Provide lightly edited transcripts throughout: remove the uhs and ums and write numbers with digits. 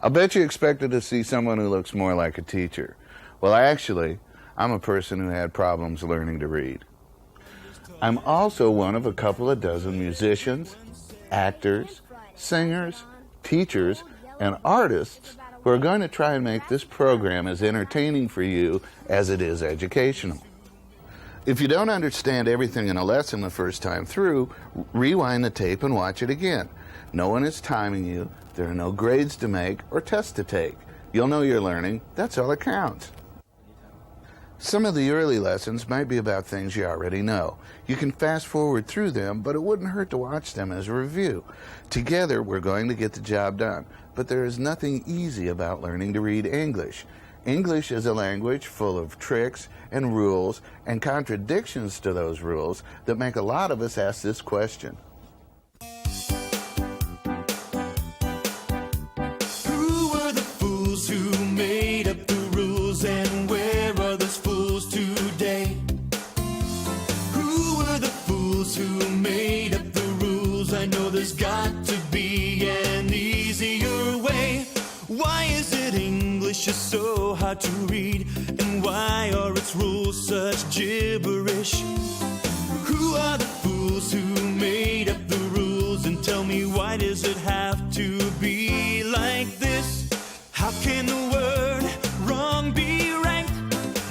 I'll bet you expected to see someone who looks more like a teacher. Well, actually, I'm a person who had problems learning to read. I'm also one of a couple of dozen musicians, actors, singers, teachers, and artists who are going to try and make this program as entertaining for you as it is educational. If you don't understand everything in a lesson the first time through, rewind the tape and watch it again. No one is timing you. There are no grades to make or tests to take. You'll know you're learning. That's all that counts. Some of the early lessons might be about things you already know. You can fast forward through them, but it wouldn't hurt to watch them as a review. Together, we're going to get the job done. But there is nothing easy about learning to read English. English is a language full of tricks and rules and contradictions to those rules that make a lot of us ask this question. Who were the fools who made up the rules, and where are those fools today? Who were the fools who made up the rules? I know there's got to be an easier way. Why is it English is so hard to read, and why are its rules such gibberish? Who are the fools who made up the rules, and tell me, why does it have to be like this? How can the word wrong be ranked,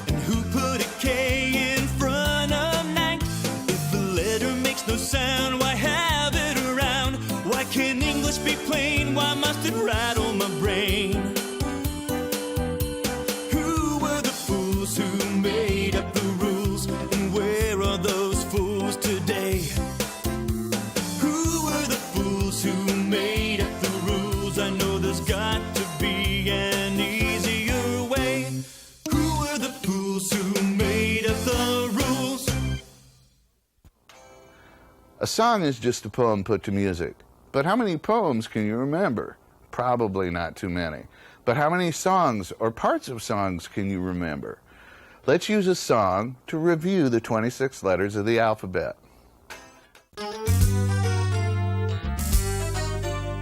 and who put a K in front of ninth? If the letter makes no sound, why have it around? Why can't English be plain? Why must it rattle my brain? Who were the fools who made up the rules, and where are those fools today? Who were the fools who made up the rules? I know there's got to be an easier way. Who were the fools who made up the rules? A song is just a poem put to music. But how many poems can you remember? Probably not too many. But how many songs or parts of songs can you remember? Let's use a song to review the 26 letters of the alphabet.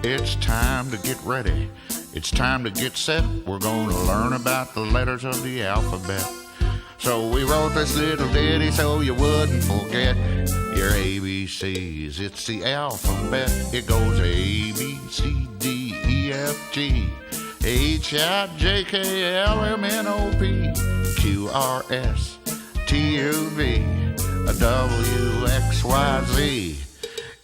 It's time to get ready. It's time to get set. We're going to learn about the letters of the alphabet. So we wrote this little ditty so you wouldn't forget your ABCs. It's the alphabet. It goes A, B, C, D, E, F, G, H, I, J, K, L, M, N, O, P, Q, R, S, T, U, V, W, X, Y, Z.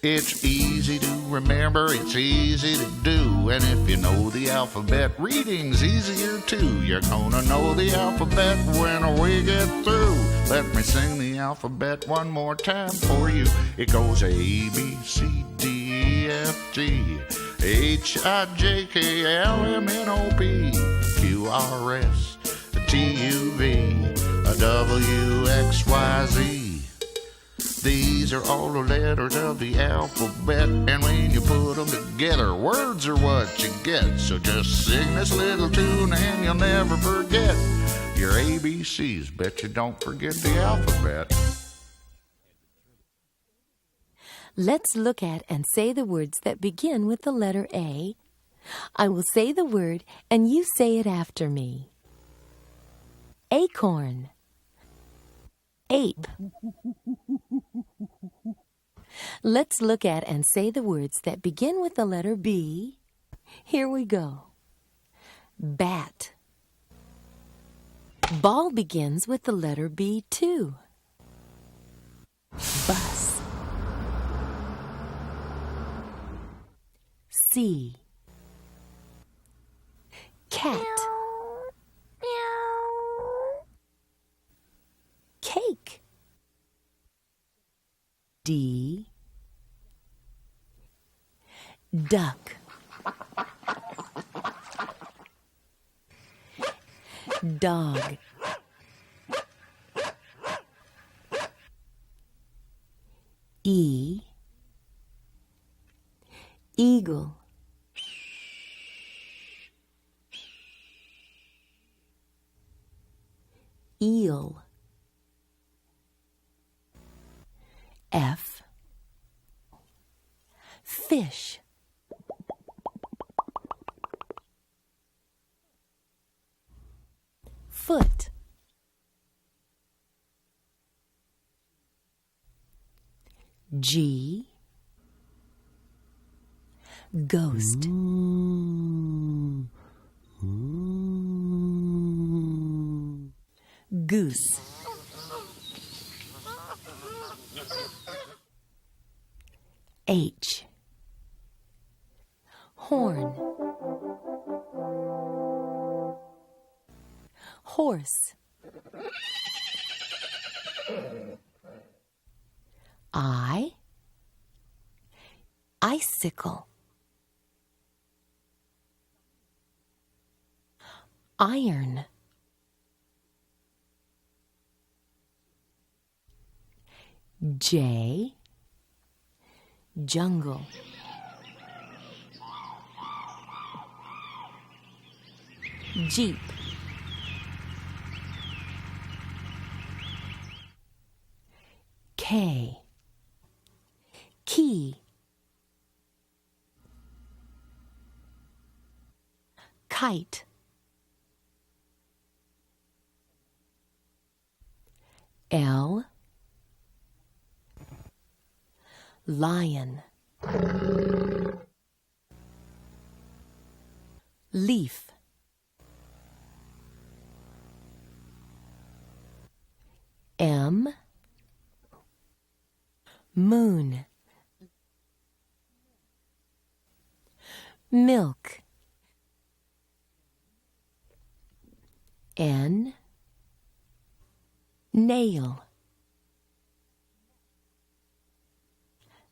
It's easy to remember, it's easy to do, and if you know the alphabet, reading's easier too. You're gonna know the alphabet when we get through. Let me sing the alphabet one more time for you. It goes A, B, C, D, E, F, G, H, I, J, K, L, M, N, O, P, Q, R, S, T, U, V, W, X, Y, Z. These are all the letters of the alphabet, and when you put them together, words are what you get. So just sing this little tune and you'll never forget your ABCs. Bet you don't forget the alphabet. Let's look at and say the words that begin with the letter A. I will say the word and you say it after me. Acorn. Ape. Let's look at and say the words that begin with the letter B. Here we go. Bat. Ball begins with the letter B too. Bus. C. Cat. Cake. D. Duck. Dog. E. Eagle. Eel. F. Fish. foot. G, ghost. Goose. H, horn. Horse. I, icicle. Iron. J, jungle. Jeep. K, key. Kite. L, lion. Leaf. M, moon. Milk. N, nail.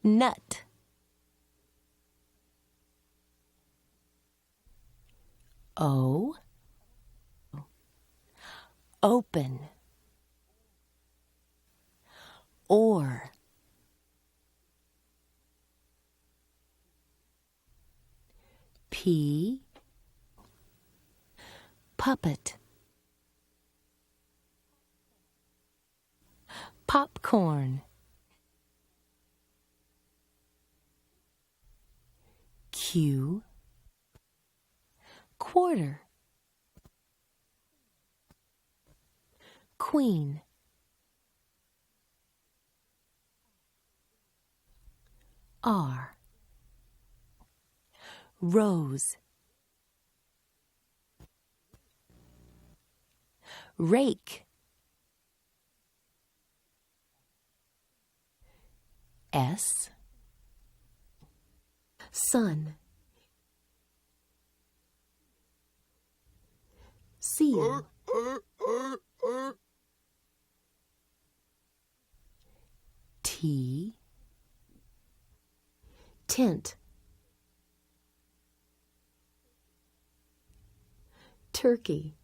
Nut. O, open. Or. P, puppet. Popcorn. Q, quarter. Queen. R, rose. Rake. S, sun. Seal. T, tent. Turkey.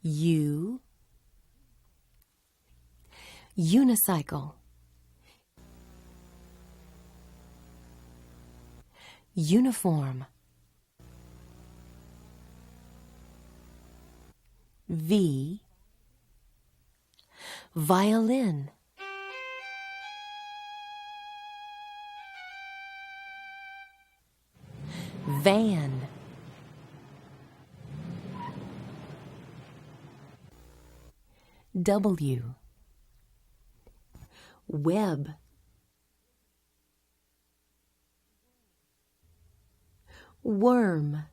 U, unicycle. Uniform. V, violin. Van. W, web. Worm.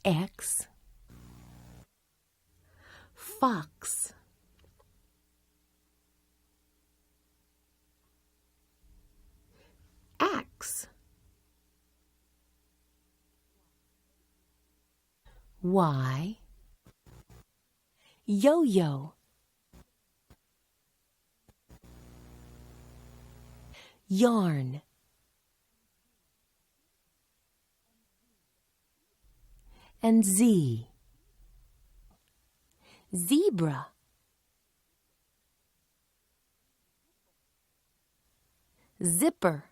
X, fox. Axe. Y, yo-yo. Yarn. And Z, zebra. Zipper.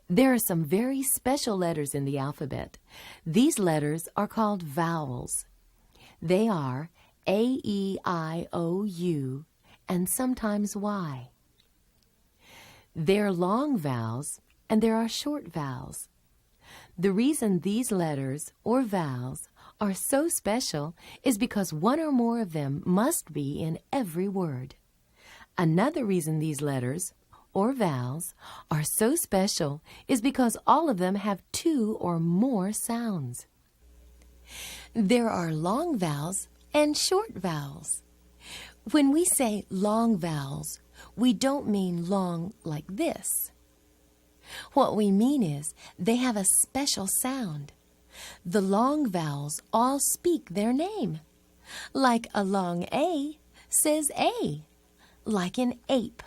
There are some very special letters in the alphabet. These letters are called vowels. They are A, E, I, O, U, and sometimes Y. There are long vowels and there are short vowels. The reason these letters or vowels are so special is because one or more of them must be in every word. Another reason these letters or vowels are so special is because all of them have two or more sounds. There are long vowels and short vowels. When we say long vowels, we don't mean long like this. What we mean is they have a special sound. The long vowels all speak their name. Like a long A says A, like in ape.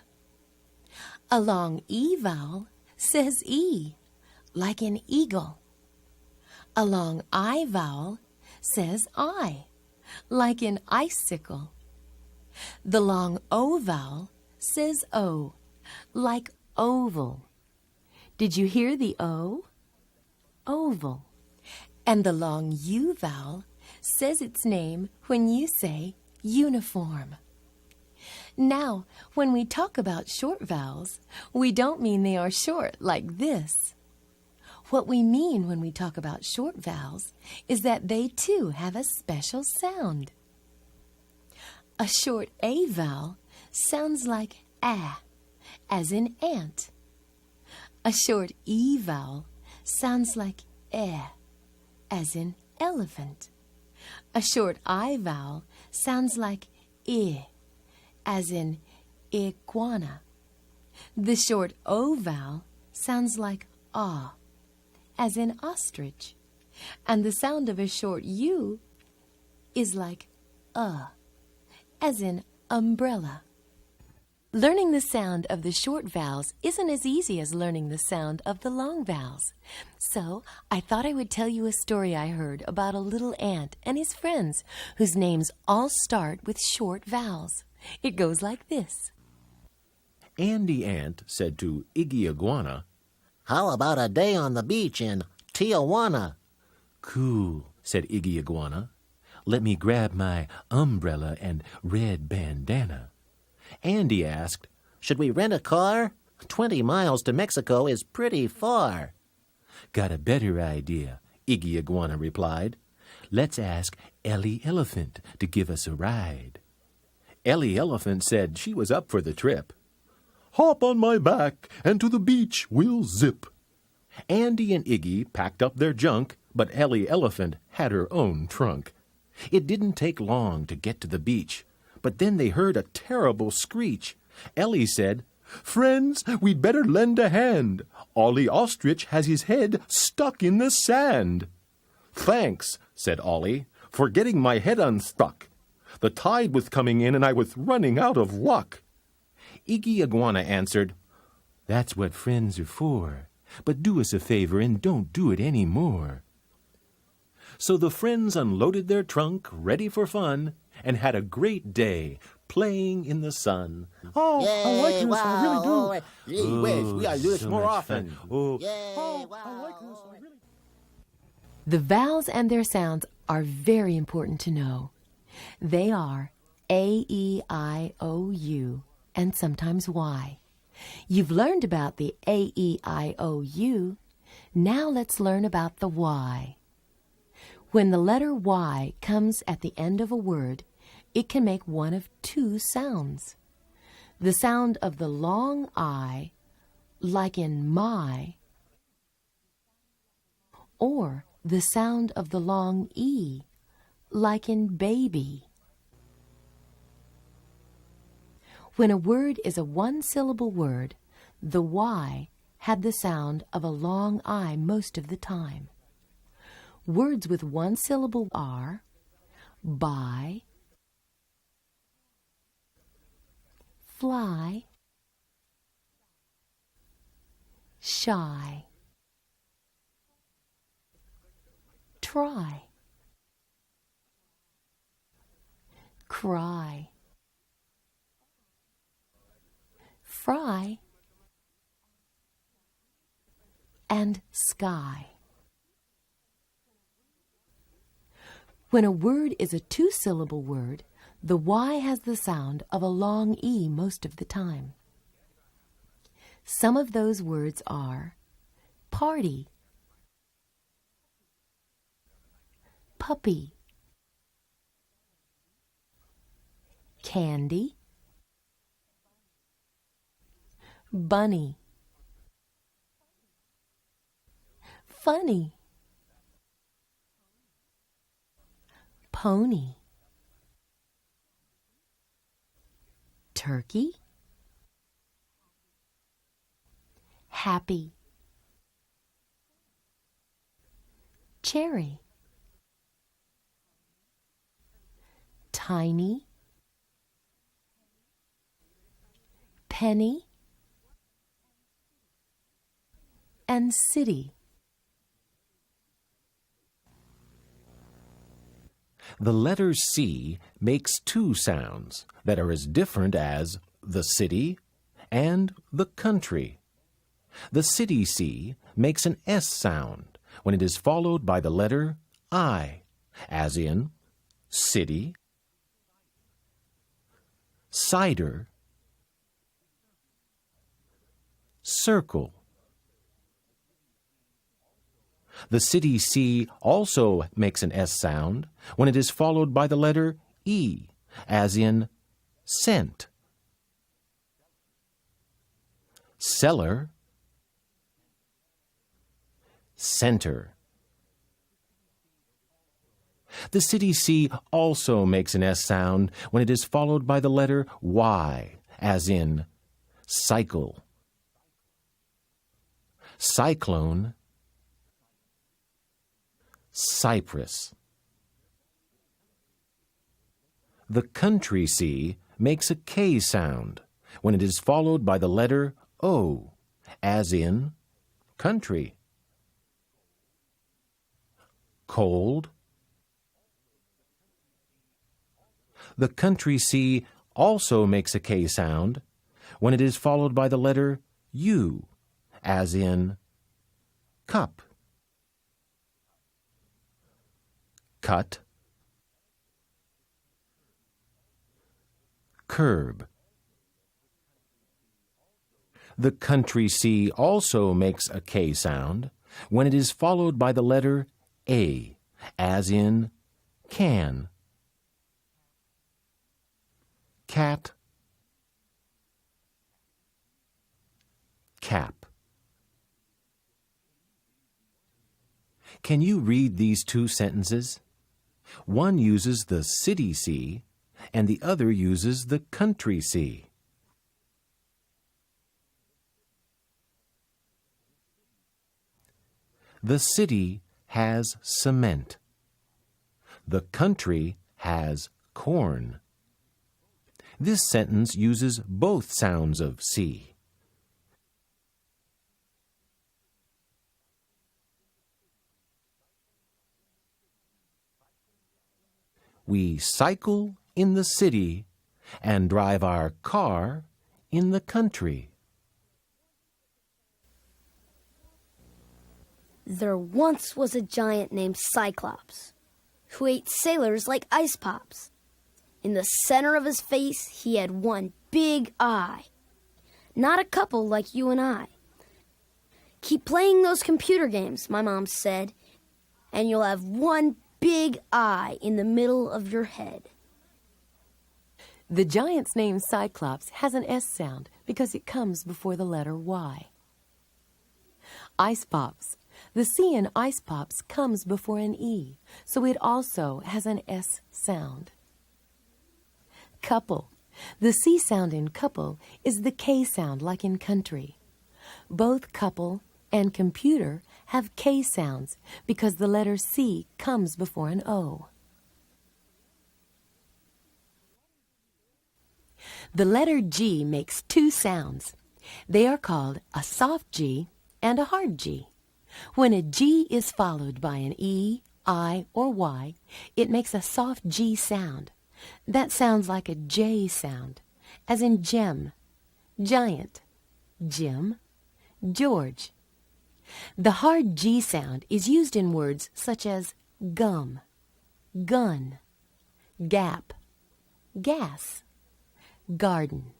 A long E vowel says E, like in eagle. A long I vowel says I, like in icicle. The long O vowel says O, like oval. Did you hear the O? Oval. And the long U vowel says its name when you say uniform. Now, when we talk about short vowels, we don't mean they are short like this. What we mean when we talk about short vowels is that they too have a special sound. A short A vowel sounds like A, as in ant. A short E vowel sounds like E, as in elephant. A short I vowel sounds like I, as in iguana. The short O vowel sounds like ah, as in ostrich. And the sound of a short U is like as in umbrella. Learning the sound of the short vowels isn't as easy as learning the sound of the long vowels. So I thought I would tell you a story I heard about a little ant and his friends whose names all start with short vowels. It goes like this. Andy Ant said to Iggy Iguana, "How about a day on the beach in Tijuana?" "Cool," said Iggy Iguana. "Let me grab my umbrella and red bandana." Andy asked, "Should we rent a car? 20 miles to Mexico is pretty far." "Got a better idea," Iggy Iguana replied. "Let's ask Ellie Elephant to give us a ride." Ellie Elephant said she was up for the trip. "Hop on my back and to the beach we'll zip." Andy and Iggy packed up their junk, but Ellie Elephant had her own trunk. It didn't take long to get to the beach, but then they heard a terrible screech. Ellie said, "Friends, we'd better lend a hand. Ollie Ostrich has his head stuck in the sand." "Thanks," said Ollie, "for getting my head unstuck. The tide was coming in and I was running out of luck." Iggy Iguana answered, "That's what friends are for. But do us a favor and don't do it any more." So the friends unloaded their trunk, ready for fun, and had a great day playing in the sun. "Oh, I like this, wow. I really do." Gee whiz, we gotta do this so more much often. fun. Oh, Yay, wow. I like this, I really. The vowels and their sounds are very important to know. They are A, E, I, O, U, and sometimes Y. You've learned about the A, E, I, O, U. Now let's learn about the Y. When the letter Y comes at the end of a word, it can make one of two sounds. The sound of the long I, like in my, or the sound of the long E, like in baby. When a word is a one-syllable word, the Y had the sound of a long I most of the time. Words with one syllable are buy, fly, shy, try, cry, fry, and sky. When a word is a two-syllable word, The Y has the sound of a long E most of the time. Some of those words are party, puppy, candy, bunny, funny, pony, turkey, happy, cherry, tiny, penny, and city. The letter C makes two sounds that are as different as the city and the country. The city C makes an S sound when it is followed by the letter I, as in city, cider, circle. The city C also makes an S sound when it is followed by the letter E, as in cent, cellar, center. The city C also makes an S sound when it is followed by the letter Y, as in cycle, cyclone, cypress. The country C makes a K sound when it is followed by the letter O, as in country, cold. The country C also makes a K sound when it is followed by the letter U, as in cup, cut, curb. The country C also makes a K sound when it is followed by the letter A, as in can, cat, cap. Can you read these two sentences? One uses the city C, and the other uses the country C. The city has cement. The country has corn. This sentence uses both sounds of C. We cycle in the city and drive our car in the country. There once was a giant named Cyclops who ate sailors like ice pops. In the center of his face, he had one big eye. Not a couple like you and I. Keep playing those computer games, my mom said, and you'll have one big eye in the middle of your head. The giant's name Cyclops has an S sound because it comes before the letter Y. Ice Pops. The C in Ice Pops comes before an E, so it also has an S sound. Couple. The C sound in couple is the K sound like in country. Both couple and computer have K sounds because the letter C comes before an O. The letter G makes two sounds. They are called a soft G and a hard G. When a G is followed by an E, I, or Y, it makes a soft G sound. That sounds like a J sound, as in gem, giant, Jim, George. The hard G sound is used in words such as gum, gun, gap, gas. Garden.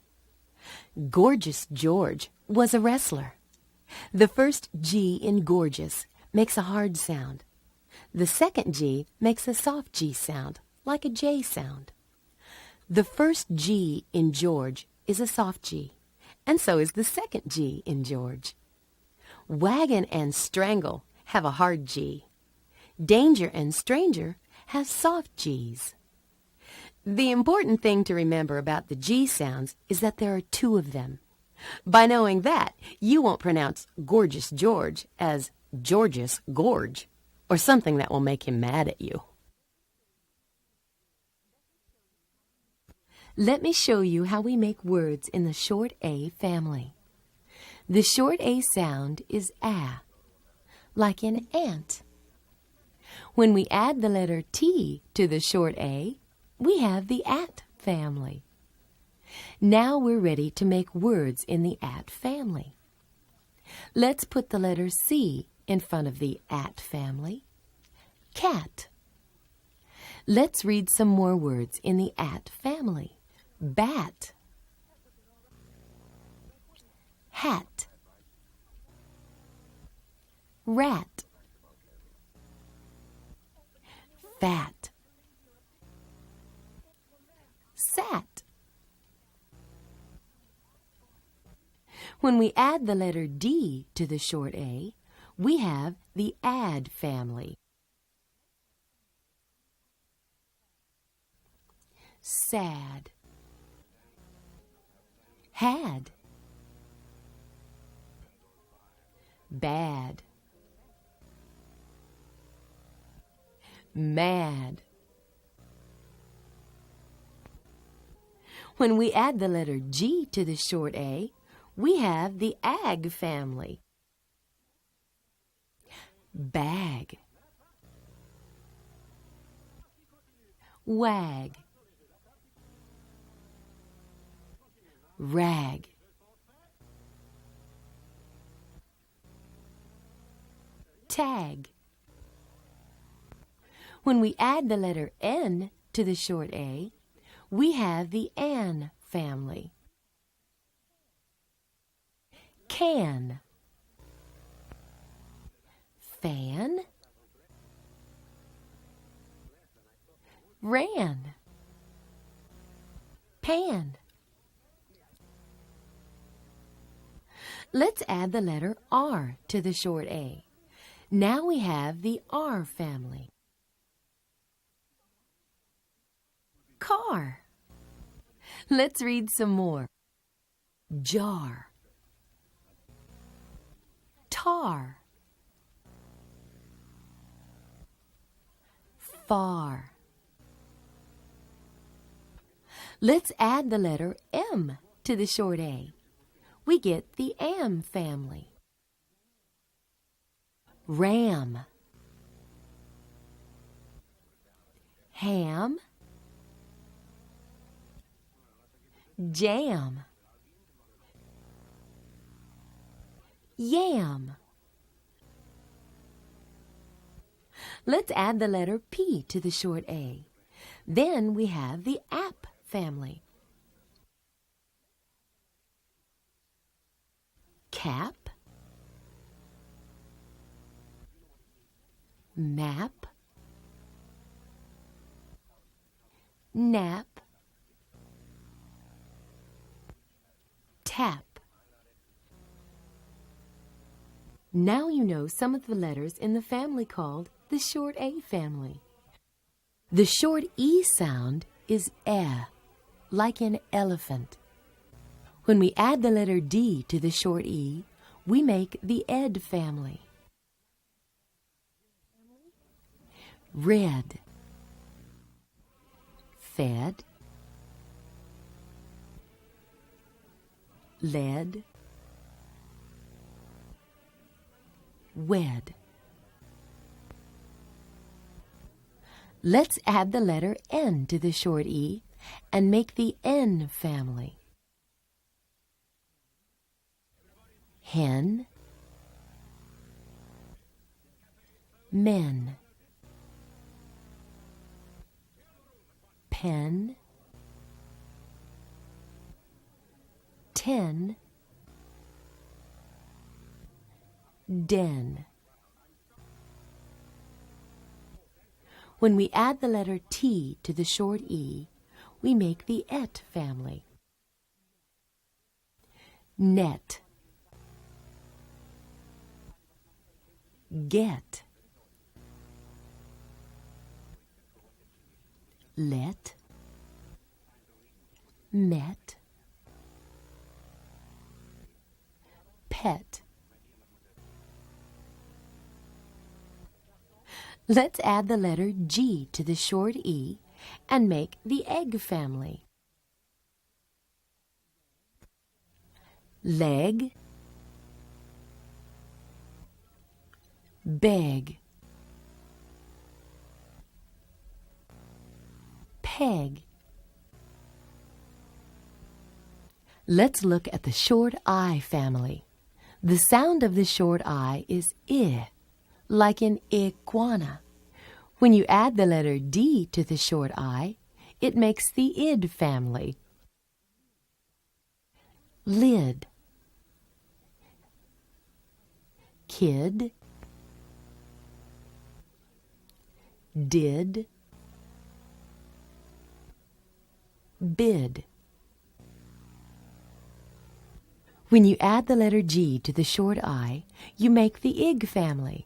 Gorgeous George was a wrestler. The first G in gorgeous makes a hard sound. The second G makes a soft G sound, like a J sound. The first G in George is a soft G, and so is the second G in George. Wagon and strangle have a hard G. Danger and stranger have soft Gs. The important thing to remember about the G sounds is that there are two of them. By knowing that, you won't pronounce Gorgeous George as Georgeous Gorge, or something that will make him mad at you. Let me show you how we make words in the short A family. The short A sound is A, like in ant. When we add the letter T to the short A, we have the at family. Now we're ready to make words in the at family. Let's put the letter C in front of the at family. Cat. Let's read some more words in the at family. Bat. Hat. Rat. Fat. Sat. When we add the letter D to the short A, we have the add family. Sad. Had. Bad. Mad. When we add the letter G to the short A, we have the ag family. Bag. Wag. Rag. Tag. When we add the letter N to the short A, we have the an family. Can. Fan. Ran. Pan. Let's add the letter R to the short A. Now we have the R family. Car. Let's read some more. Jar. Tar. Far. Let's add the letter M to the short A. We get the am family. Ram. Ham. Jam. Yam. Let's add the letter P to the short A. Then we have the app family. Cap. Map. Nap. Tap. Now you know some of the letters in the family called the short A family. The short E sound is eh, like in elephant. When we add the letter D to the short E, we make the ed family. Red. Fed. Led. Wed. Let's add the letter N to the short E and make the N family. Hen. Men. Pen. 10, den. When we add the letter T to the short E, we make the et family. Net, get, let, met, pet. Let's add the letter G to the short E and make the egg family. Leg, beg, peg. Let's look at the short I family. The sound of the short I is I, like in iguana. When you add the letter D to the short I, it makes the id family. Lid, kid, did, bid. When you add the letter G to the short I, you make the ig family.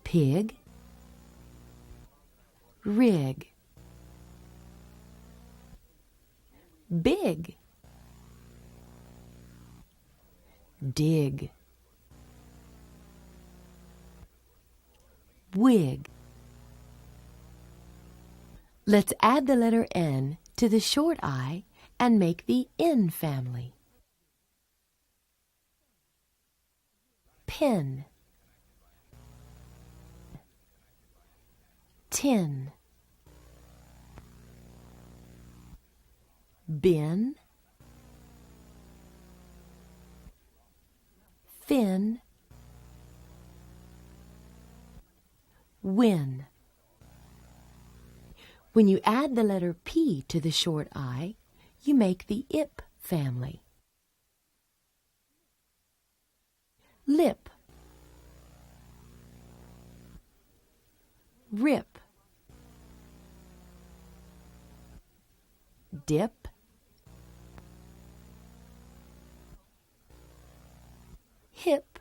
Pig, rig, big, dig, wig. Let's add the letter N to the short I and make the in family. Pin, tin, bin, fin, win. When you add the letter P to the short I, you make the ip family. Lip, rip, dip, hip,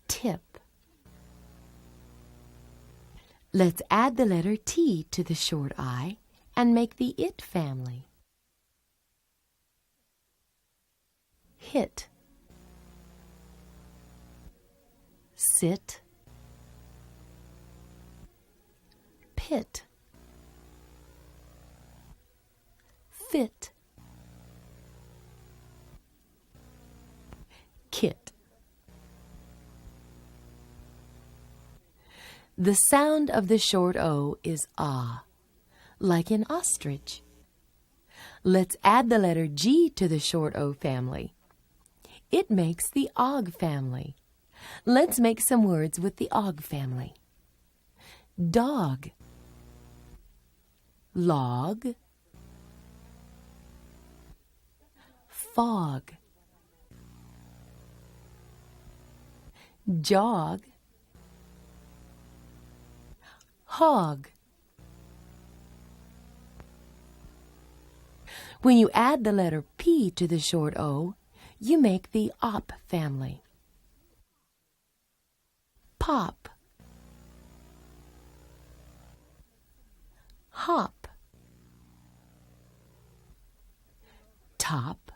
tip. Let's add the letter T to the short I and make the it family. Hit, sit, pit, fit, kit. The sound of the short O is ah, like in ostrich. Let's add the letter G to the short O family. It makes the og family. Let's make some words with the og family. Dog, log, fog, jog, hog. When you add the letter P to the short O, you make the op family. Pop, hop, top,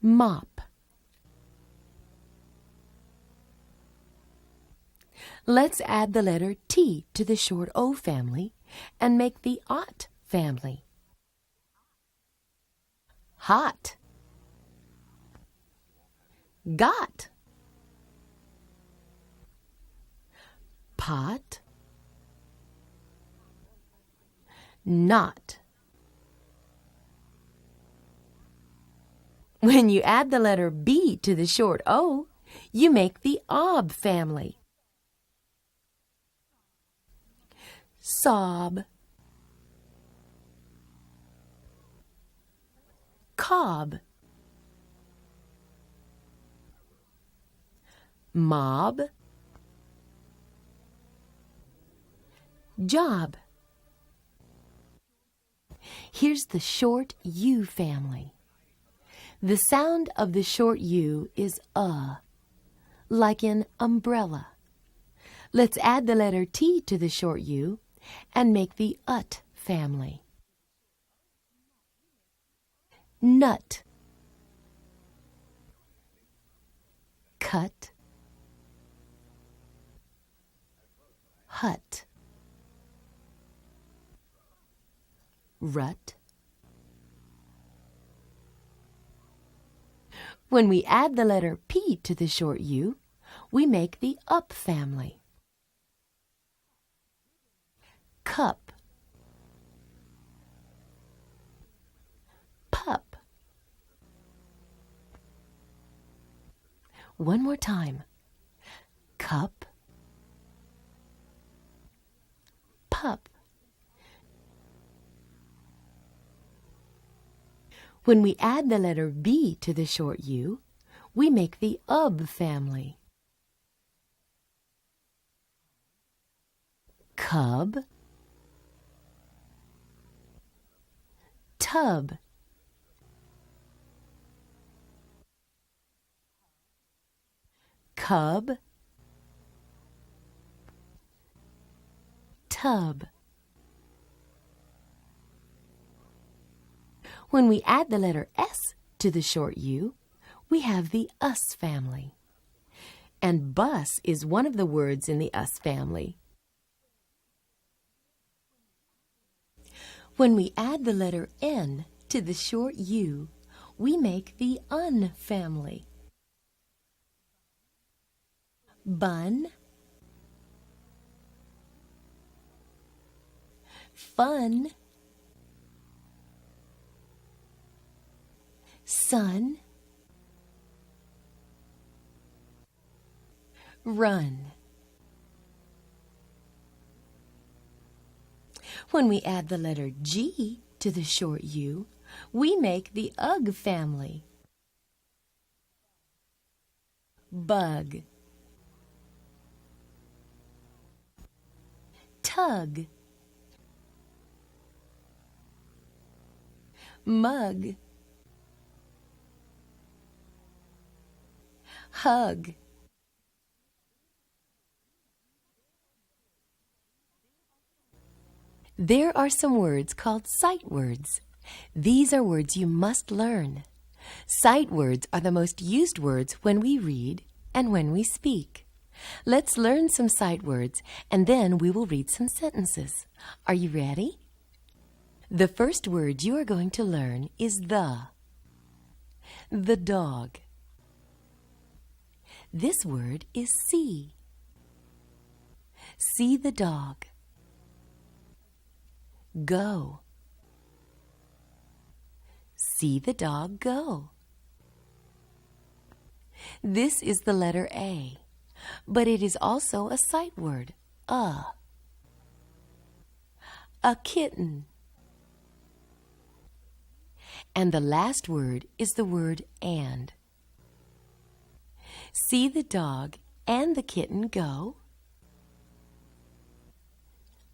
mop. Let's add the letter T to the short O family and make the ot family. Hot, got, pot, not. When you add the letter B to the short O, you make the ob family. sob, cob, mob, job. Here's the short U family. The sound of the short U is like in umbrella. Let's add the letter T to the short U and make the ut family. Nut, cut, hut, rut. When we add the letter P to the short U, we make the up family. Cup, pup. One more time. Cup, pup. When we add the letter B to the short U, we make the ub family. Cub, tub, cub, tub. When we add the letter S to the short U, we have the us family. And bus is one of the words in the us family. When we add the letter N to the short U, we make the un family. Bun, fun, sun, run. When we add the letter G to the short U, we make the ug family. Bug, tug, mug, hug. There are some words called sight words. These are words you must learn. Sight words are the most used words when we read and when we speak. Let's learn some sight words, and then we will read some sentences. Are you ready? The first word you are going to learn is the dog. This word is see. See the dog. Go. See the dog go. This is the letter A, but it is also a sight word, a kitten. And the last word is the word and. See the dog and the kitten go.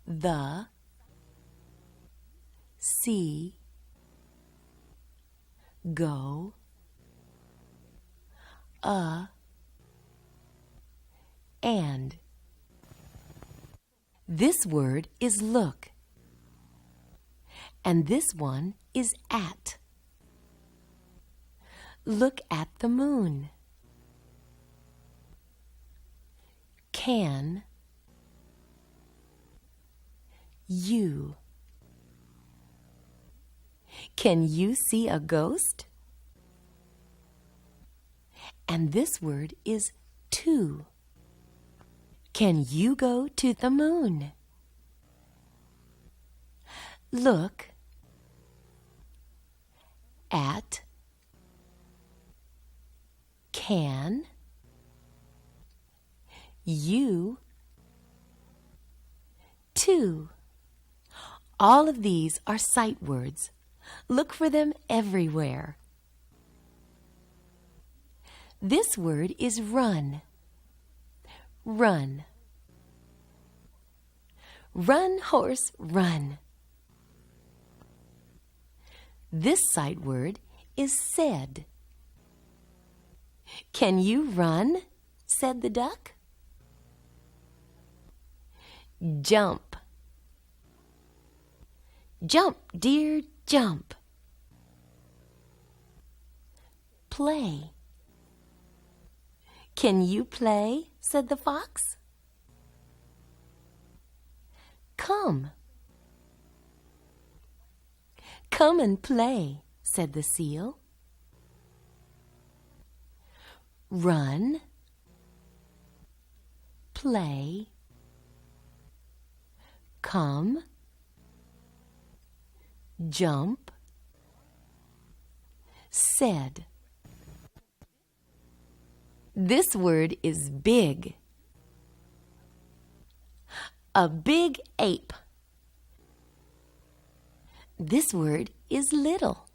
The, see, go, and. This word is look, and this one is at. Look at the moon. Can you? Can you see a ghost? And this word is to. Can you go to the moon? Look at, can you, to. All of these are sight words. Look for them everywhere. This word is run. Run. Run, horse, run. This sight word is said. Can you run? Said the duck. Jump. Jump, dear, jump. Play. Can you play? Said the fox. Come. Come and play, said the seal. Run. Play. Come. Jump. Said. This word is big. A big ape. This word is little.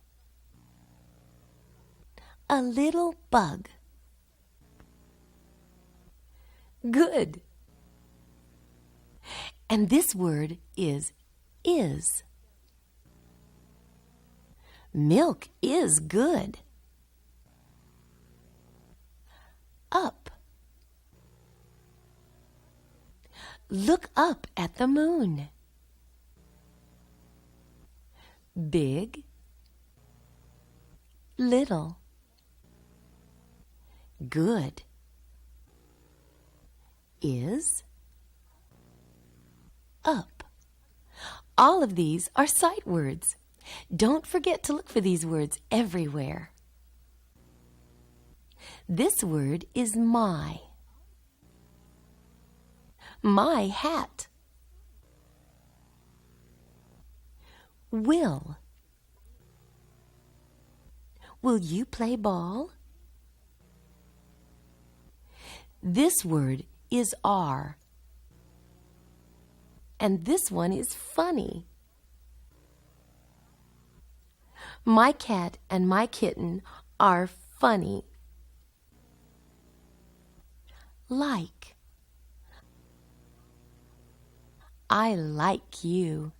A little bug. Good. And this word is. Milk is good. Up. Look up at the moon. Big. Little. Good. Is. Up. All of these are sight words. Don't forget to look for these words everywhere. This word is my. My hat. Will. Will you play ball? This word is R. And this one is funny. My cat and my kitten are funny. Like. I like you.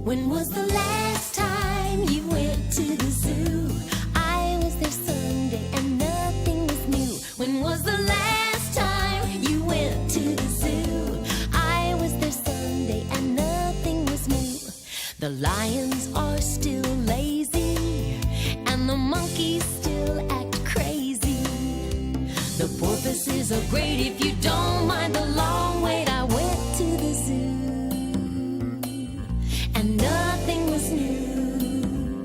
When was the last time you went to the zoo? I was there Sunday and nothing was new. When was the last time you went to the zoo? I was there Sunday and nothing was new. The lions are still lazy and the monkeys still act crazy. The porpoises are great if you don't mind the long wait. I went to the zoo. And nothing was new.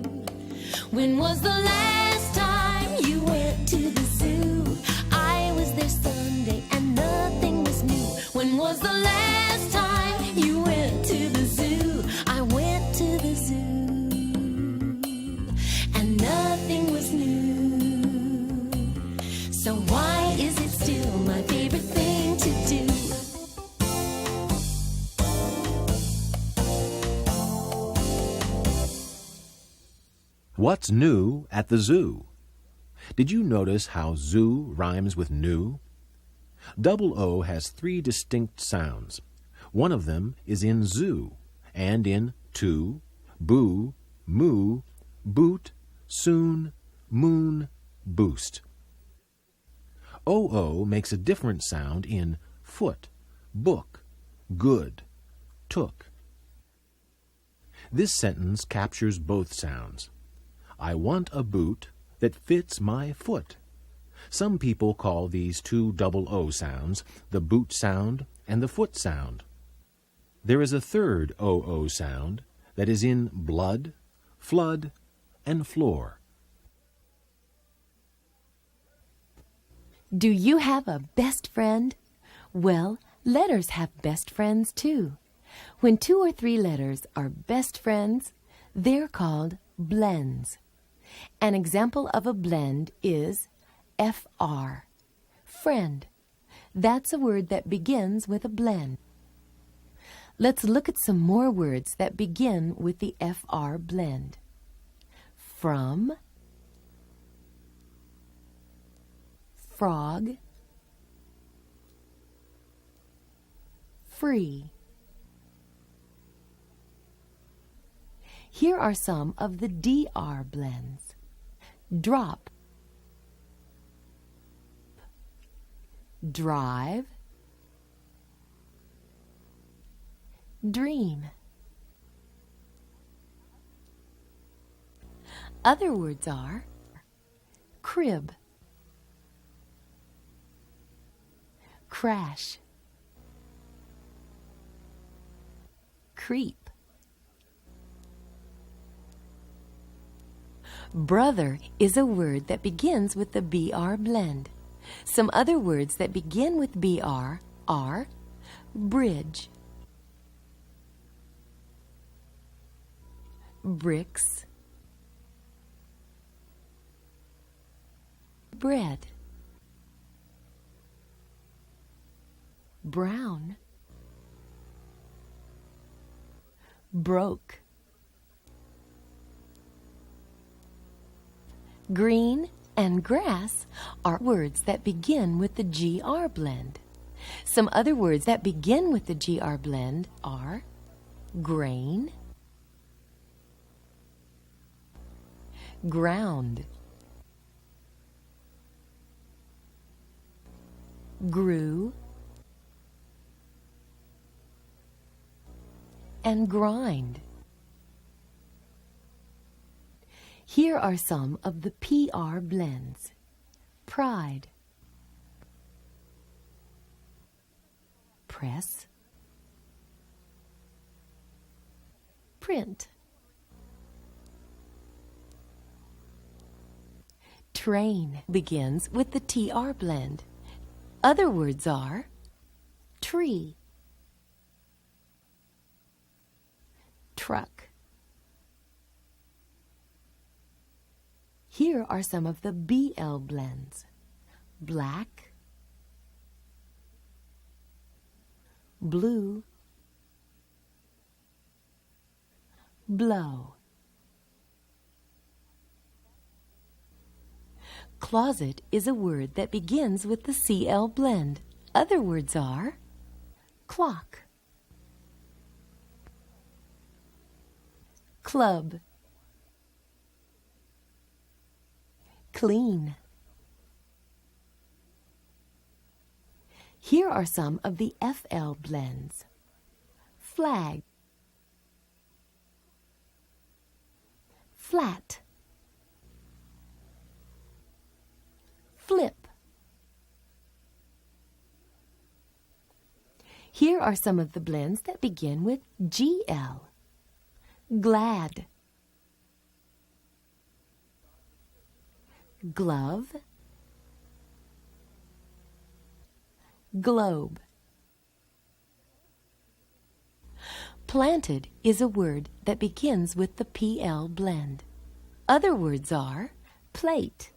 When was the last time you went to the zoo? I was there Sunday and nothing was new. When was the last time you went to the zoo? I went to the zoo. And nothing was new. So why is it still my favorite thing to do? What's new at the zoo? Did you notice how zoo rhymes with new? Double O has 3 distinct sounds. One of them is in zoo and in to, boo, moo, boot, soon, moon, boost. OO makes a different sound in foot, book, good, took. This sentence captures both sounds. I want a boot that fits my foot. Some people call these 2 double O sounds the boot sound and the foot sound. There is a third OO sound that is in blood, flood, and floor. Do you have a best friend? Well, Letters have best friends too. When 2 or 3 letters are best friends, they're called blends. An example of a blend is FR, friend. That's a word that begins with a blend. Let's look at some more words that begin with the FR blend. From, frog, free. Here are some of the DR blends. Drop, drive, dream. Other words are crib, crash, creep. Brother is a word that begins with the BR blend. Some other words that begin with BR are bridge, bricks, bread, brown, broke, green, and grass are words that begin with the GR blend. Some other words that begin with the GR blend are grain, ground, grew, and grind. Here are some of the PR blends. Pride, press, print, train begins with the TR blend. Other words are tree, truck. Here are some of the BL blends. Black, blue, blow. Closet is a word that begins with the CL blend. Other words are clock, club, clean. Here are some of the FL blends. Flag, flat, flip. Here are some of the blends that begin with GL. Glad, glove, globe. Planted is a word that begins with the PL blend. Other words are plate,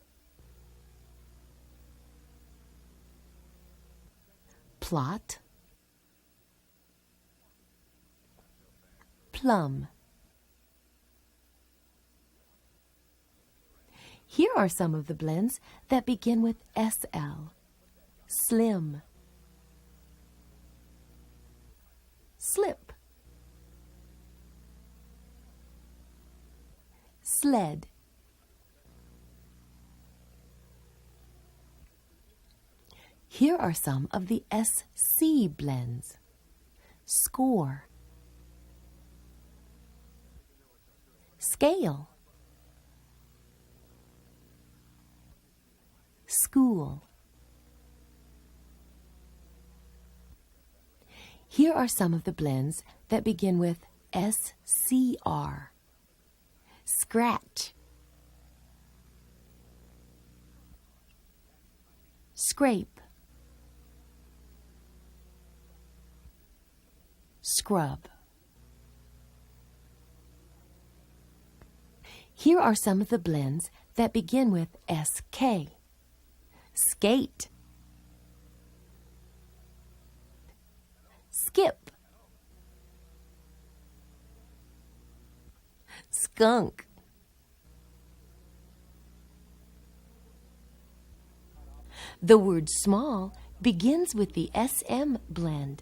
plot, plum. Here are some of the blends that begin with SL. Slim, slip, sled. Here are some of the SC blends. Score, scale, school. Here are some of the blends that begin with SCR. Scratch, scrape, scrub. Here are some of the blends that begin with SK. Skate, skip, skunk, the word small begins with the SM blend.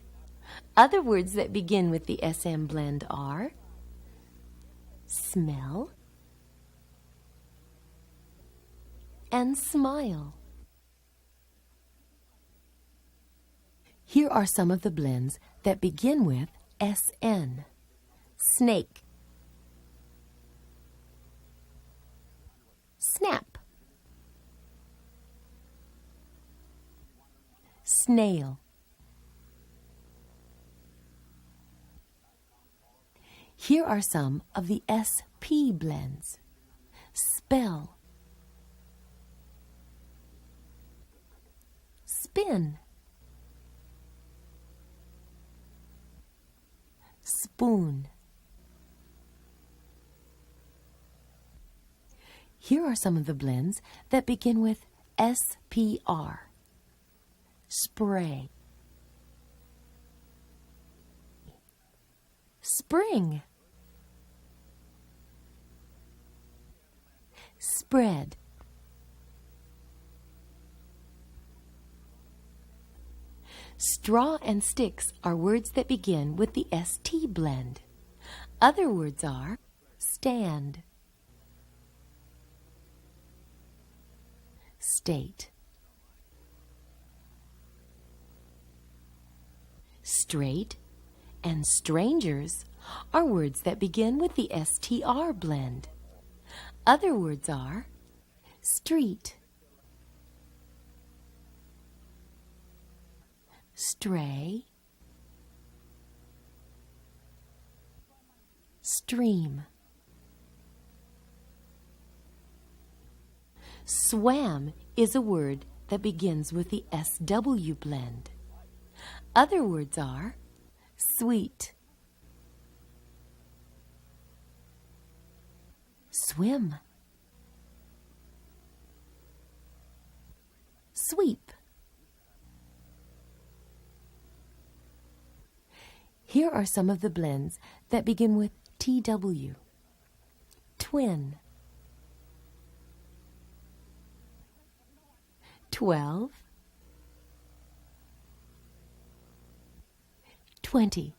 Other words that begin with the SM blend are smell and smile. Here are some of the blends that begin with SN. Snake, snap, snail. Here are some of the SP blends. Spell, spin, spoon. Here are some of the blends that begin with SPR. Spray, spring, spread, straw and sticks are words that begin with the ST blend. Other words are stand, state, straight, and strangers are words that begin with the STR blend. Other words are street, stray, stream. Swam is a word that begins with the SW blend. Other words are sweet, swim, sweep. Here are some of the blends that begin with TW. Twin, 12, 20.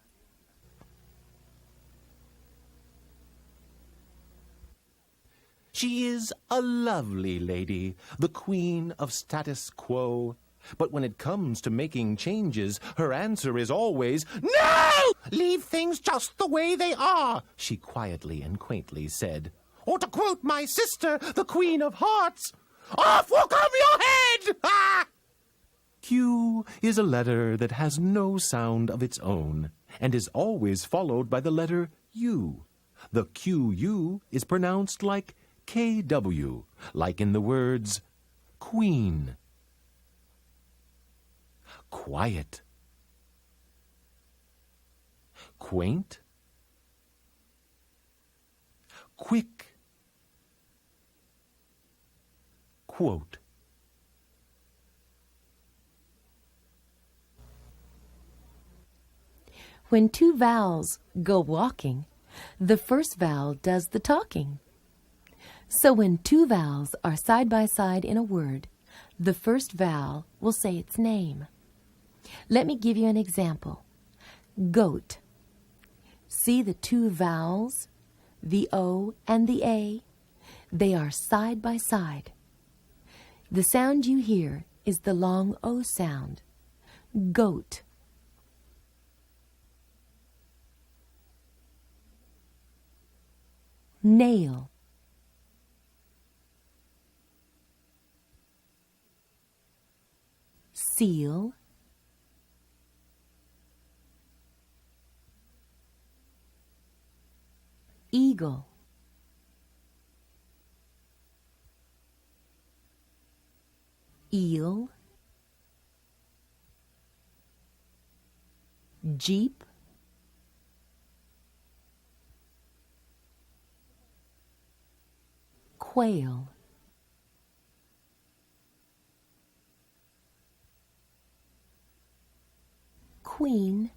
She is a lovely lady, the queen of status quo. But when it comes to making changes, her answer is always, "No! Leave things just the way they are," she quietly and quaintly said. Or to quote my sister, the Queen of Hearts, "Off will come your head!" Ah! Q is a letter that has no sound of its own and is always followed by the letter U. The QU is pronounced like KW, like in the words queen, quiet, quaint, quick, quote. When two vowels go walking, the first vowel does the talking. So when two vowels are side by side in a word, the first vowel will say its name. Let me give you an example. Goat. See the two vowels, the O and the A? They are side by side. The sound you hear is the long O sound. Goat. Nail. Seal. Eagle. Eel. Jeep. quail, queen,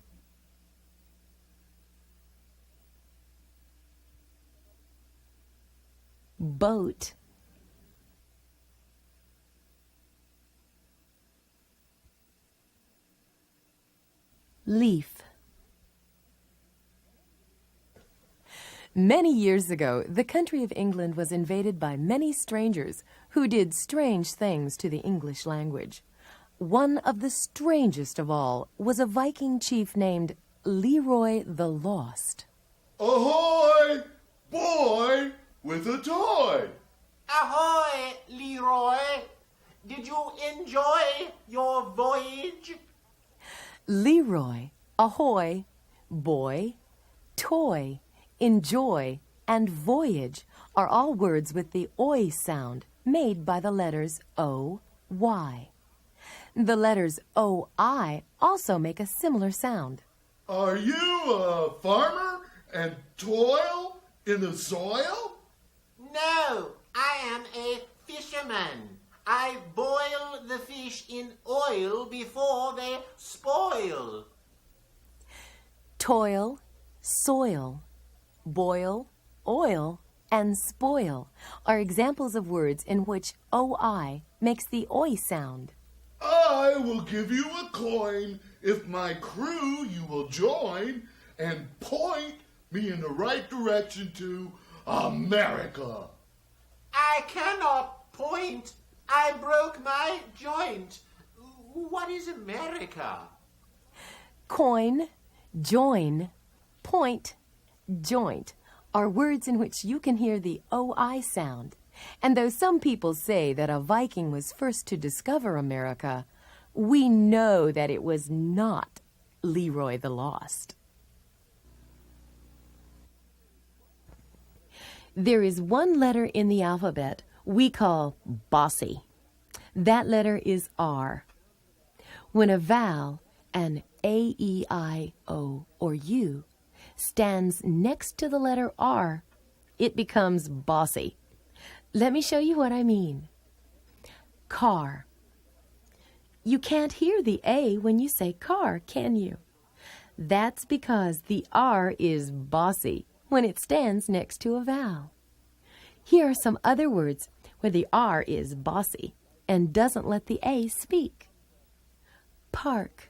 boat, leaf. Many years ago, the country of England was invaded by many strangers who did strange things to the English language. One of the strangest of all was a Viking chief named Leroy the Lost. Ahoy, boy with a toy! Ahoy, Leroy! Did you enjoy your voyage? Leroy, ahoy, boy, toy, enjoy, and voyage are all words with the oi sound made by the letters O, Y. The letters O-I also make a similar sound. Are you a farmer and toil in the soil? No, I am a fisherman. I boil the fish in oil before they spoil. Toil, soil, boil, oil, and spoil are examples of words in which OI makes the oi sound. I will give you a coin if my crew you will join and point me in the right direction to America. I cannot point. I broke my joint. What is America? Coin, join, point, joint are words in which you can hear the OI sound. And though some people say that a Viking was first to discover America, we know that it was not Leroy the Lost. There is one letter in the alphabet we call Bossy. That letter is R. When a vowel, an A, E, I, O, or U, stands next to the letter R, it becomes bossy. Let me show you what I mean. Car. You can't hear the A when you say car, can you? That's because the R is bossy when it stands next to a vowel. Here are some other words where the R is bossy and doesn't let the A speak. Park.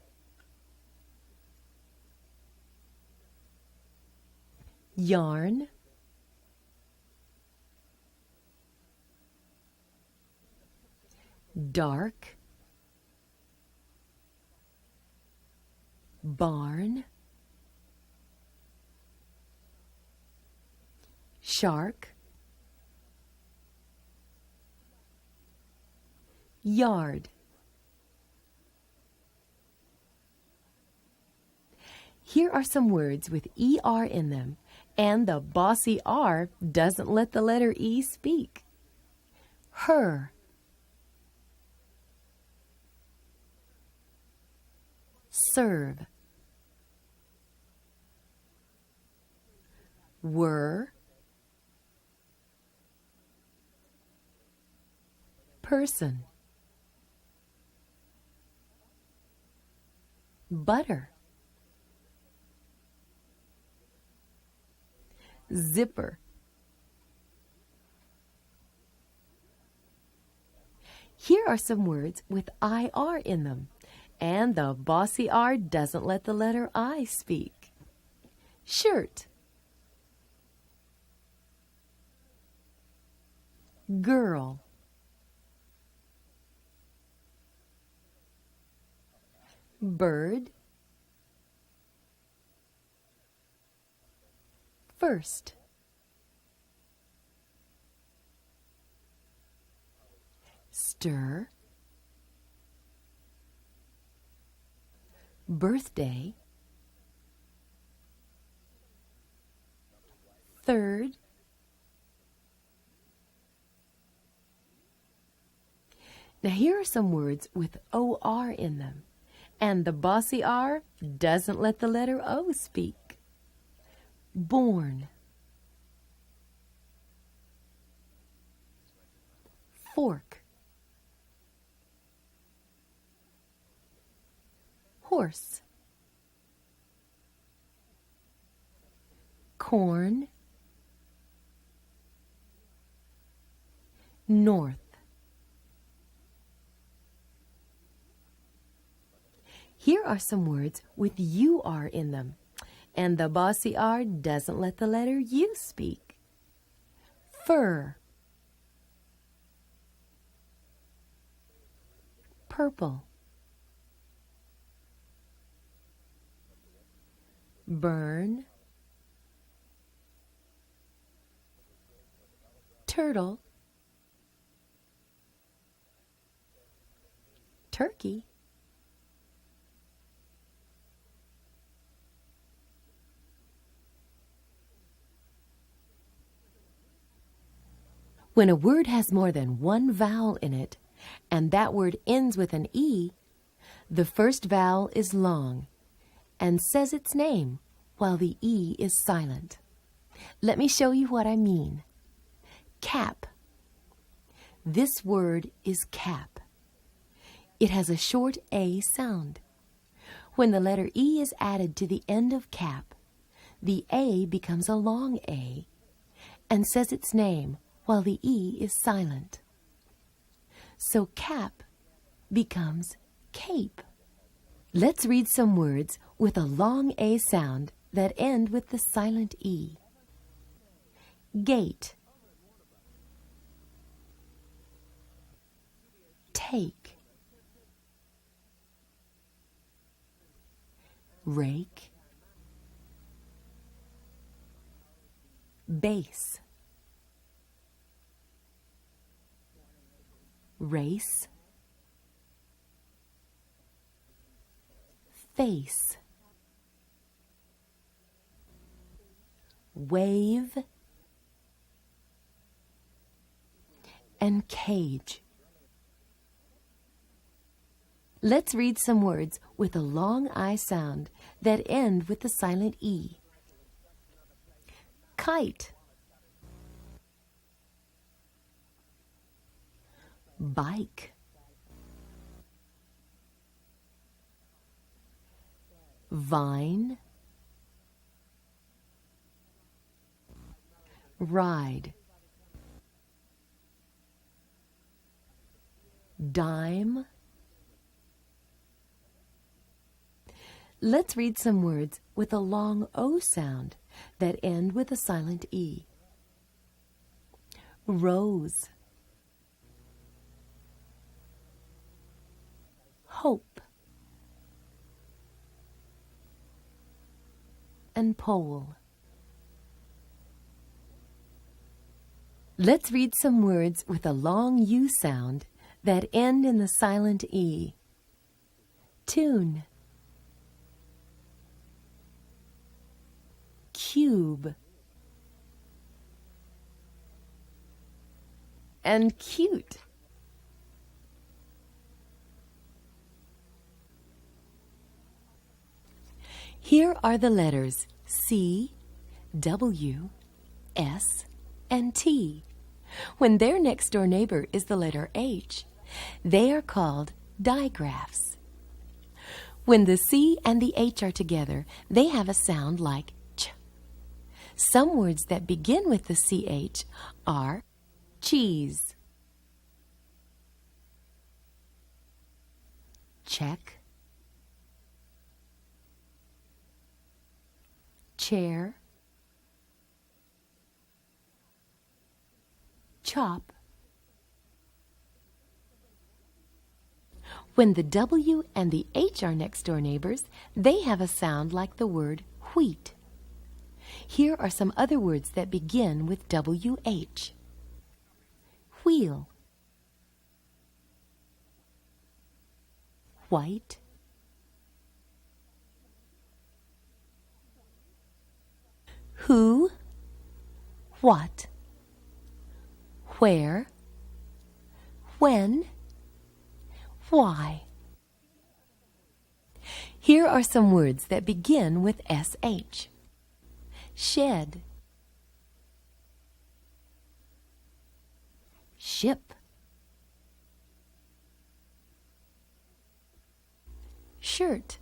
Yarn. Dark. Barn. Shark. Yard. Here are some words with ER in them, and the bossy R doesn't let the letter E speak. Her. Serve. Were. Person. Butter. Zipper. Here are some words with IR in them, and the bossy R doesn't let the letter I speak. Shirt. Girl. Bird. First. Stir. Birthday. Third. Now here are some words with OR in them, and the bossy R doesn't let the letter O speak. Born. fork, horse, corn, north. Here are some words with UR in them, and the Bossy R doesn't let the letter U speak. Fur, purple, burn, turtle, turkey, when a word has more than one vowel in it, and that word ends with an E, the first vowel is long and says its name while the E is silent. Let me show you what I mean. Cap. This word is cap. It has a short A sound. When the letter E is added to the end of cap, the A becomes a long A and says its name while the E is silent. So cap becomes cape. Let's read some words with a long A sound that end with the silent E. Gate, take, rake, base, race, face, wave, and cage. Let's read some words with a long I sound that end with the silent E. Kite, bike, vine, ride, dime. Let's read some words with a long O sound that end with a silent E. Rose, hope, and pole. Let's read some words with a long U sound that end in the silent E. Tune, cube, and cute. Here are the letters C, W, S, and T. When their next-door neighbor is the letter H, they are called digraphs. When the C and the H are together, they have a sound like ch. Some words that begin with the CH are cheese, check, chair, chop. When the W and the H are next-door neighbors, they have a sound like the word wheat. Here are some other words that begin with WH. Wheel, white, who, what, where, when, why. Here are some words that begin with SH. Shed, ship, shirt.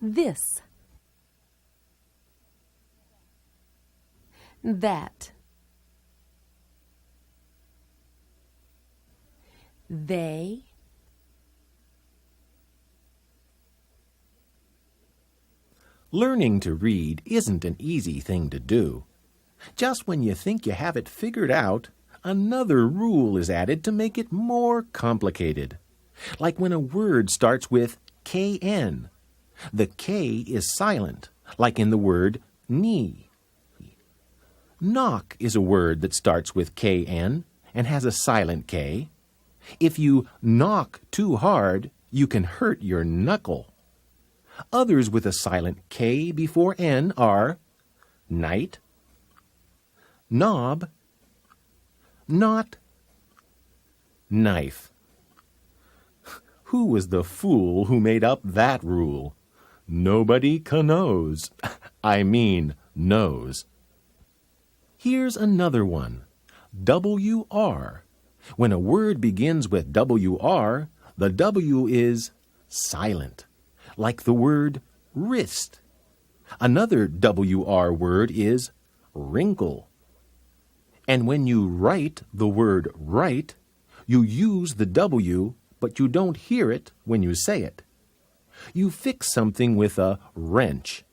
This, that, they, Learning to read isn't an easy thing to do. Just when you think you have it figured out, another rule is added to make it more complicated. Like when a word starts with KN. The K is silent, like in the word knee. Knock is a word that starts with KN and has a silent K. If you knock too hard, you can hurt your knuckle. Others with a silent K before N are night, knob, knot, knife. Who was the fool who made up that rule? Nobody knows. I mean knows. Here's another one. WR. When a word begins with WR, the W is silent, like the word wrist. Another WR word is wrinkle. And when you write the word right, you use the W, but you don't hear it when you say it. You fix something with a wrench,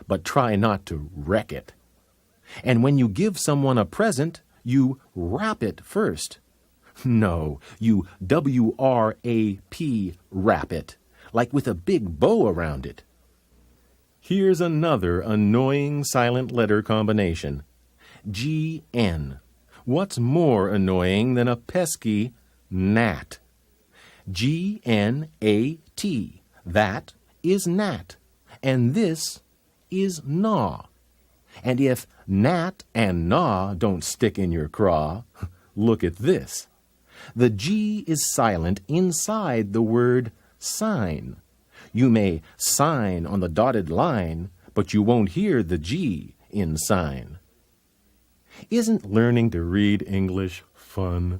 but try not to wreck it. And when you give someone a present, you wrap it first. No, you W-R-A-P wrap it, like with a big bow around it. Here's another annoying silent letter combination. G-N. What's more annoying than a pesky gnat? G-N-A-T. That is gnat, and this is gnaw. And if gnat and gnaw don't stick in your craw, look at this. The G is silent inside the word sign. You may sign on the dotted line, but you won't hear the G in sign. Isn't learning to read English fun?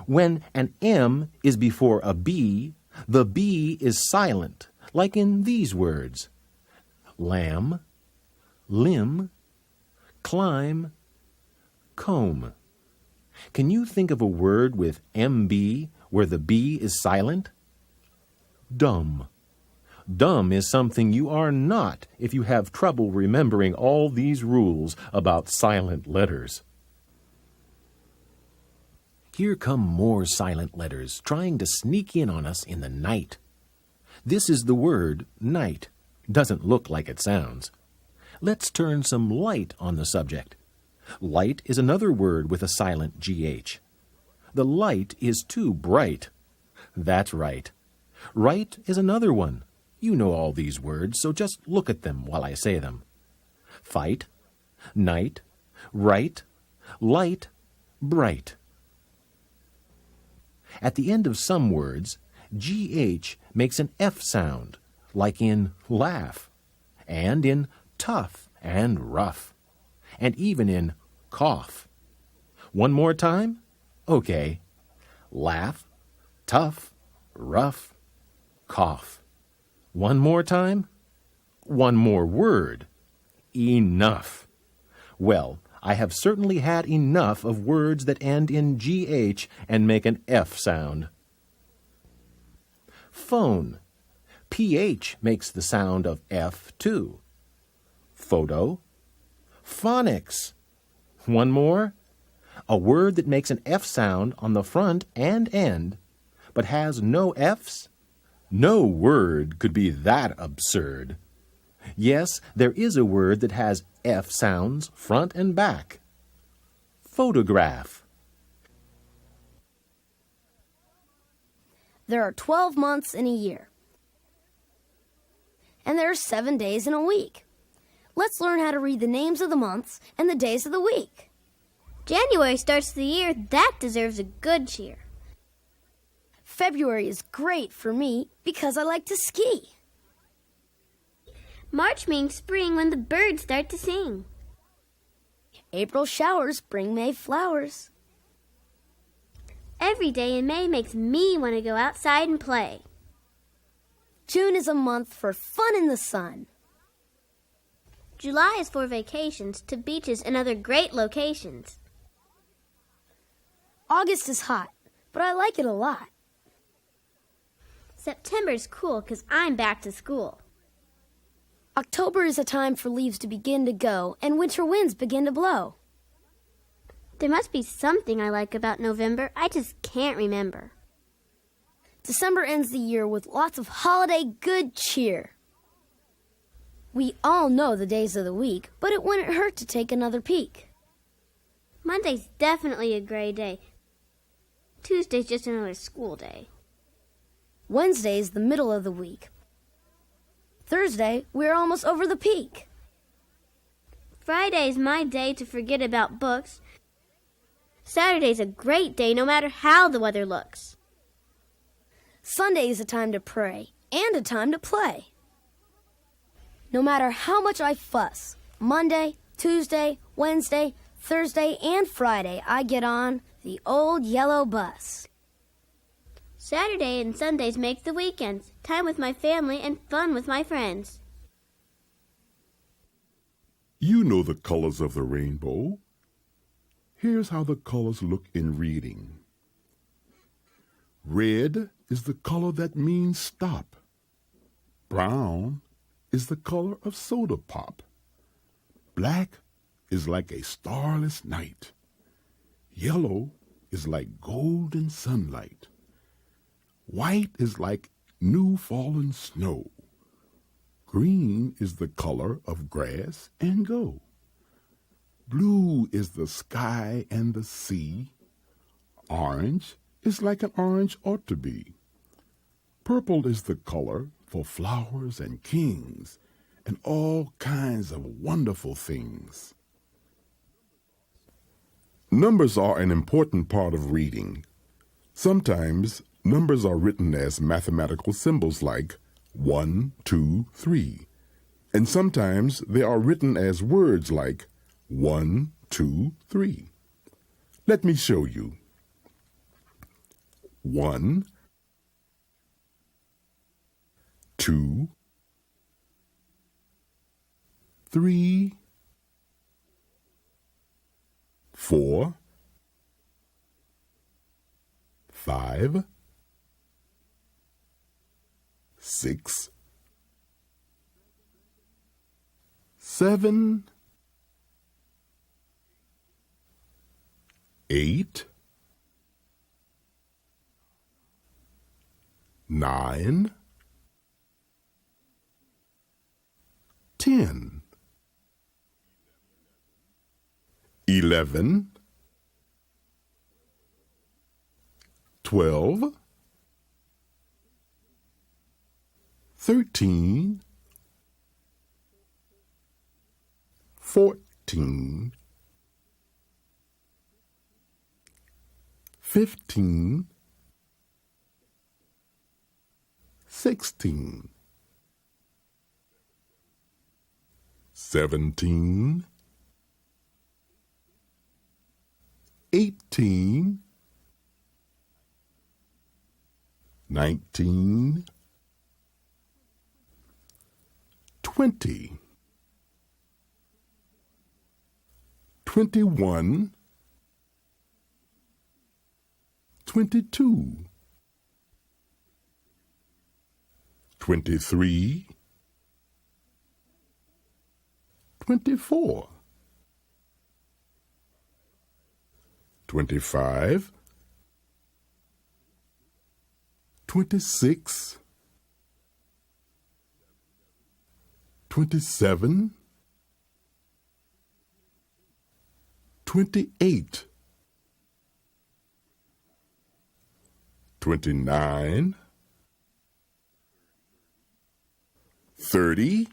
When an M is before a B, the B is silent, like in these words. Lamb, limb, climb, comb. Can you think of a word with MB where the B is silent? Dumb. Dumb is something you are not if you have trouble remembering all these rules about silent letters. Here come more silent letters trying to sneak in on us in the night. This is the word night. Doesn't look like it sounds. Let's turn some light on the subject. Light is another word with a silent GH. The light is too bright. That's right. Right is another one. You know all these words, so just look at them while I say them. Fight, night, right, light, bright. At the end of some words, GH makes an F sound, like in laugh, and in tough and rough, and even in cough. One more time? Okay. Laugh, tough, rough, cough. One more time? One more word. Enough. Well, I have certainly had enough of words that end in GH and make an F sound. Phone. PH makes the sound of F too. Photo. Phonics. One more. A word that makes an F sound on the front and end, but has no Fs? No word could be that absurd. Yes, there is a word that has F sounds front and back. Photograph. There are 12 months in a year. And there are 7 days in a week. Let's learn how to read the names of the months and the days of the week. January starts the year. That deserves a good cheer. February is great for me because I like to ski. March means spring when the birds start to sing. April showers bring May flowers. Every day in May makes me want to go outside and play. June is a month for fun in the sun. July is for vacations to beaches and other great locations. August is hot, but I like it a lot. September's cool because I'm back to school. October is a time for leaves to begin to go and winter winds begin to blow. There must be something I like about November. I just can't remember. December ends the year with lots of holiday good cheer. We all know the days of the week, but it wouldn't hurt to take another peek. Monday's definitely a gray day. Tuesday's just another school day. Wednesday's the middle of the week. Thursday, we're almost over the peak. Friday's my day to forget about books. Saturday's a great day no matter how the weather looks. Sunday's a time to pray and a time to play. No matter how much I fuss, Monday, Tuesday, Wednesday, Thursday, and Friday, I get on the old yellow bus. Saturday and Sundays make the weekends, time with my family and fun with my friends. You know the colors of the rainbow. Here's how the colors look in reading. Red is the color that means stop. Brown is the color of soda pop. Black is like a starless night. Yellow is like golden sunlight. White is like new fallen snow. Green is the color of grass and go. Blue is the sky and the sea. Orange is like an orange ought to be. Purple is the color for flowers and kings and all kinds of wonderful things. Numbers are an important part of reading. Sometimes numbers are written as mathematical symbols like 1, 2, 3. And sometimes they are written as words like 1, 2, 3. Let me show you. 1, 2, 3, 4, 5, 6, 7, 8, 9, 10, 11, 12, 13, 14, 15, 16, 17, 18, 19, 20, 21, 22, 23, 24, 25, 26, 27, 28, 29, 30,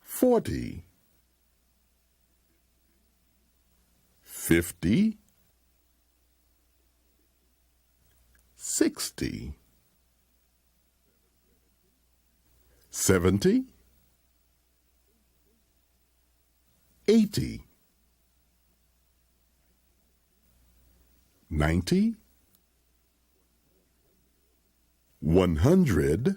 40, 50, 60, 70, 80, 90, 100,